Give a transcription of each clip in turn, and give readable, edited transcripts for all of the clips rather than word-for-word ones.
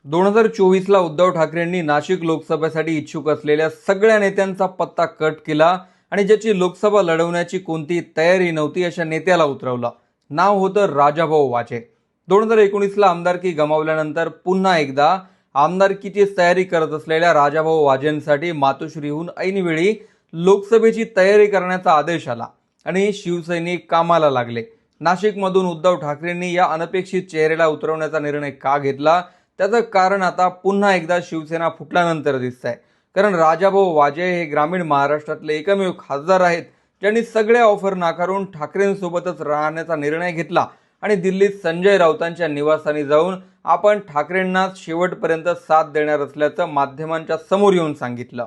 2024 ला उद्धव ठाकरेंनी नाशिक लोकसभेसाठी इच्छुक असलेल्या सगळ्या नेत्यांचा पत्ता कट केला आणि ज्याची लोकसभा लढवण्याची कोणतीही तयारी नव्हती अशा नेत्याला उतरवलं. नाव होतं राजाभाऊ वाजे. 2019 ला आमदारकी गमावल्यानंतर पुन्हा एकदा आमदारकीची तयारी करत असलेल्या राजाभाऊ वाजेंसाठी मातोश्रीहून ऐनवेळी लोकसभेची तयारी करण्याचा आदेश आला आणि शिवसैनिक कामाला लागले. नाशिकमधून उद्धव ठाकरेंनी या अनपेक्षित चेहऱ्याला उतरवण्याचा निर्णय का घेतला त्याचं कारण आता पुन्हा एकदा शिवसेना फुटल्यानंतर दिसतंय. कारण राजाभाऊ वाजे हे ग्रामीण महाराष्ट्रातले एकमेव खासदार आहेत ज्यांनी सगळ्या ऑफर नाकारून ठाकरेंसोबतच राहण्याचा निर्णय घेतला आणि दिल्लीत संजय राऊतांच्या निवासस्थानी जाऊन आपण ठाकरेंना शेवटपर्यंत साथ देणार असल्याचं माध्यमांच्या समोर येऊन सांगितलं.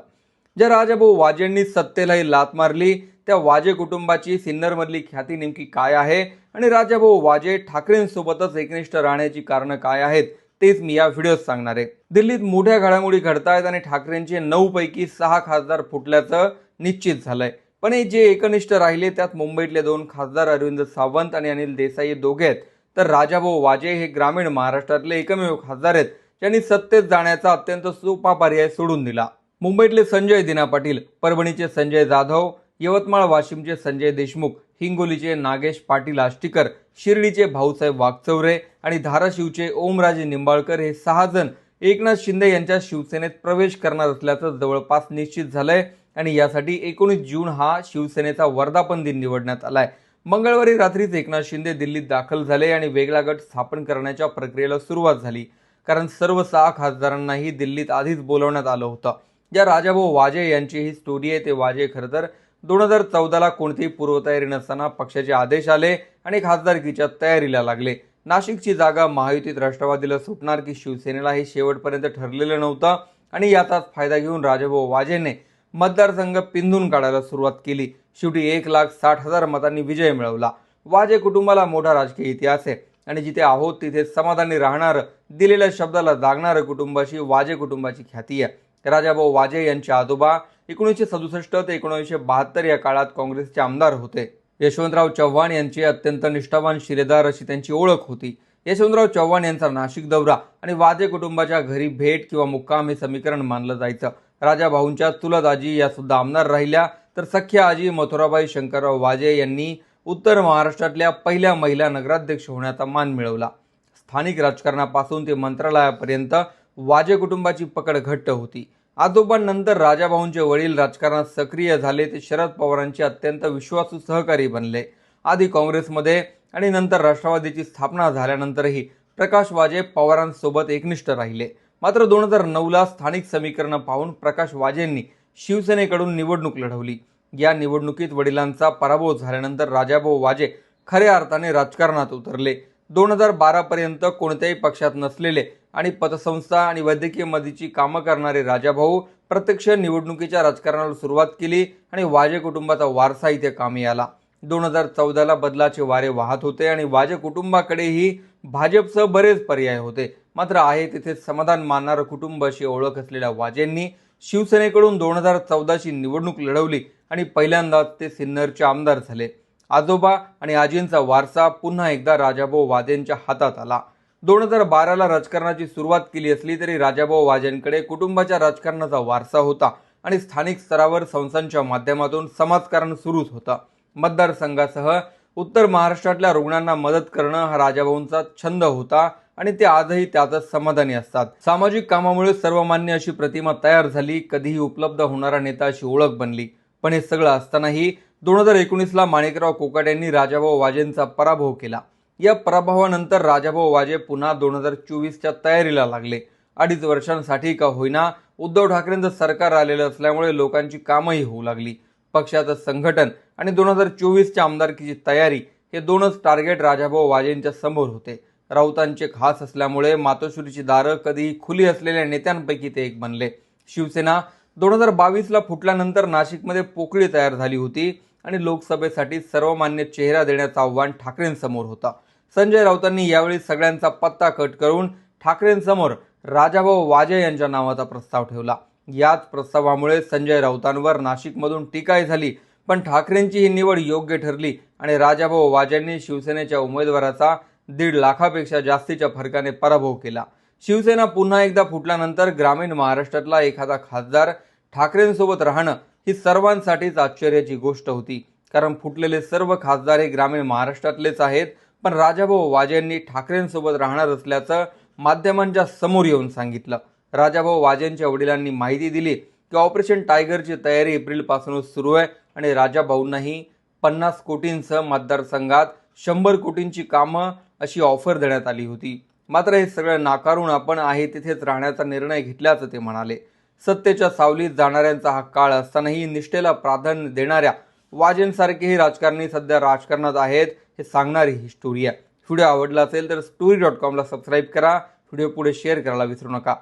ज्या राजाभाऊ वाजेंनी सत्तेलाही लात मारली त्या वाजे कुटुंबाची सिन्नरमधली ख्याती नेमकी काय आहे आणि राजाभाऊ वाजे ठाकरेंसोबतच एकनिष्ठ राहण्याची कारणं काय आहेत तेच मी या व्हिडिओत सांगणार आहे. दिल्लीत मोठ्या घडामोडी घडतायत आणि ठाकरेंचे 9 पैकी 6 खासदार फुटल्याचं निश्चित झालंय. पण हे जे एकनिष्ठ राहिले त्यात मुंबईतले 2 खासदार अरविंद सावंत आणि अनिल देसाई दोघे आहेत, तर राजाभाऊ वाजे हे ग्रामीण महाराष्ट्रातले एकमेव खासदार आहेत ज्यांनी सत्तेत जाण्याचा अत्यंत सोपा पर्याय सोडून दिला. मुंबईतले संजय दिना पाटील, परभणीचे संजय जाधव, यवतमाळ वाशिमचे संजय देशमुख, हिंगोलीचे नागेश पाटील आष्टीकर, शिर्डीचे भाऊसाहेब वागचौरे आणि धाराशिवचे ओमराजे निंबाळकर हे 6 जण एकनाथ शिंदे यांच्या शिवसेनेत प्रवेश करणार असल्याचं जवळपास निश्चित झालंय आणि यासाठी 19 जून हा शिवसेनेचा वर्धापन दिन निवडण्यात आलाय. मंगळवारी रात्रीच एकनाथ शिंदे दिल्लीत दाखल झाले आणि वेगळा गट स्थापन करण्याच्या प्रक्रियेला सुरुवात झाली. कारण सर्व 6 खासदारांनाही दिल्लीत आधीच बोलवण्यात आलं होतं. ज्या राजाभाऊ वाजे यांची ही स्टोरी आहे ते वाजे खरं तर 2014 ला कोणतीही पूर्वतयारी नसताना पक्षाचे आदेश आले आणि खासदारकीच्या तयारीला लागले. नाशिकची जागा महायुतीत राष्ट्रवादीला सुटणार की शिवसेनेला हे शेवटपर्यंत ठरलेलं नव्हतं आणि याचाच फायदा घेऊन राजाभाऊ वाजेने मतदारसंघ पिंधून काढायला सुरुवात केली. शेवटी 1,60,000 मतांनी विजय मिळवला. वाजे कुटुंबाला मोठा राजकीय इतिहास आहे आणि जिथे आहोत तिथे समाधानी राहणारं, दिलेल्या शब्दाला जागणारं कुटुंबाशी वाजे कुटुंबाची ख्याती आहे. राजाभाऊ वाजे यांचे आजोबा 1967 ते 1972 या काळात काँग्रेसचे आमदार होते. यशवंतराव चव्हाण यांचे अत्यंत निष्ठावान शिलेदार अशी त्यांची ओळख होती. यशवंतराव चव्हाण यांचा नाशिक दौरा आणि वाजे कुटुंबाच्या घरी भेट किंवा मुक्काम हे समीकरण मानलं जायचं. राजाभाऊंच्या चुलत आजी या सुद्धा आमदार राहिल्या, तर सख्या आजी मथुराबाई शंकरराव वाजे यांनी उत्तर महाराष्ट्रातल्या पहिल्या महिला नगराध्यक्ष होण्याचा मान मिळवला. स्थानिक राजकारणापासून ते मंत्रालयापर्यंत वाजे कुटुंबाची पकड घट्ट होती. आजोबांनंतर राजाभाऊंचे वडील राजकारणात सक्रिय झाले. ते शरद पवारांचे अत्यंत विश्वासू सहकारी बनले. आधी काँग्रेसमध्ये आणि नंतर राष्ट्रवादीची स्थापना झाल्यानंतरही प्रकाश वाजे पवारांसोबत एकनिष्ठ राहिले. मात्र 2009 ला स्थानिक समीकरण पाहून प्रकाश वाजेंनी शिवसेनेकडून निवडणूक लढवली. या निवडणुकीत वडिलांचा पराभव झाल्यानंतर राजाभाऊ वाजे खऱ्या अर्थाने राजकारणात उतरले. 2012 पर्यंत कोणत्याही पक्षात नसलेले आणि पतसंस्था आणि वैद्यकीय मदतीची कामं करणारे राजाभाऊ प्रत्यक्ष निवडणुकीच्या राजकारणाला सुरुवात केली आणि वाजे कुटुंबाचा वारसा इथे कामी आला. 2014 ला बदलाचे वारे वाहत होते आणि वाजे कुटुंबाकडेही भाजपसह बरेच पर्याय होते. मात्र आहे तिथे समाधान मानणारं कुटुंब अशी ओळख असलेल्या वाजेंनी शिवसेनेकडून 2014 ची निवडणूक लढवली आणि पहिल्यांदाच ते सिन्नरचे आमदार झाले. आजोबा आणि आजींचा वारसा पुन्हा एकदा राजाभाऊ वाजेंच्या हातात आला. 2012 ला राजकारणाची सुरुवात केली असली तरी राजाभाऊ वाजेंकडे कुटुंबाच्या राजकारणाचा वारसा होता आणि स्थानिक स्तरावर संस्थांच्या माध्यमातून समाजकारण सुरूच होतं. मतदारसंघासह उत्तर महाराष्ट्रातल्या रुग्णांना मदत करणं हा राजाभाऊंचा छंद होता आणि ते आजही त्यातच समाधानी असतात. सामाजिक कामामुळे सर्वमान्य अशी प्रतिमा तयार झाली. कधीही उपलब्ध होणारा नेता अशी ओळख बनली. पण हे सगळं असतानाही 2019 ला माणिकराव कोकाट यांनी राजाभाऊ वाजेंचा पराभव केला. या पराभवानंतर राजाभाऊ वाजे पुन्हा 2024 च्या तयारीला लागले. 2.5 वर्षांसाठी का होईना उद्धव ठाकरेंचं सरकार आलेलं असल्यामुळे लोकांची कामही होऊ लागली. पक्षाचं संघटन आणि 2024 च्या आमदारकीची तयारी हे 2च टार्गेट राजाभाऊ वाजेंच्या समोर होते. राऊतांचे खास असल्यामुळे मातोश्रीची दारं कधीही खुली असलेल्या नेत्यांपैकी ते एक बनले. शिवसेना 2022 ला फुटल्यानंतर नाशिकमध्ये पोकळी तयार झाली होती आणि लोकसभेसाठी सर्वमान्य चेहरा देण्याचं आव्हान ठाकरेंसमोर होता. संजय राऊतांनी यावेळी सगळ्यांचा पत्ता कट करून ठाकरेंसमोर राजाभाऊ वाजे यांच्या नावाचा प्रस्ताव ठेवला. याच प्रस्तावामुळे संजय राऊतांवर नाशिकमधून टीकाही झाली, पण ठाकरेंची ही निवड योग्य ठरली आणि राजाभाऊ वाजेंनी शिवसेनेच्या उमेदवाराचा 1.5 लाखापेक्षा जास्तीच्या फरकाने पराभव केला. शिवसेना पुन्हा एकदा फुटल्यानंतर ग्रामीण महाराष्ट्रातला एखादा खासदार ठाकरेंसोबत राहणं ही सर्वांसाठीच आश्चर्याची गोष्ट होती. कारण फुटलेले सर्व खासदार हे ग्रामीण महाराष्ट्रातलेच आहेत. पण राजाभाऊ वाजे यांनी ठाकरेंसोबत राहणार असल्याचं माध्यमांच्या समोर येऊन सांगितलं. राजाभाऊ वाजेंच्या वडिलांनी माहिती दिली की ऑपरेशन टायगरची तयारी एप्रिलपासूनच सुरू आहे आणि राजाभाऊंनाही 50 कोटींसह मतदारसंघात 100 कोटींची कामं अशी ऑफर देण्यात आली होती. मात्र हे सगळं नाकारून आपण आहे तिथेच राहण्याचा निर्णय घेतल्याचं ते म्हणाले. सत्तेच्या सावलीत जाणाऱ्यांचा हा काळ असतानाही निष्ठेला प्राधान्य देणाऱ्या वाजेंसारखेही राजकारणी सध्या राजकारणात आहेत हे सांगणारी ही स्टोरी आहे. व्हिडिओ आवडला असेल तर story.com ला सबस्क्राईब करा. व्हिडिओ पुढे शेअर करायला विसरू नका.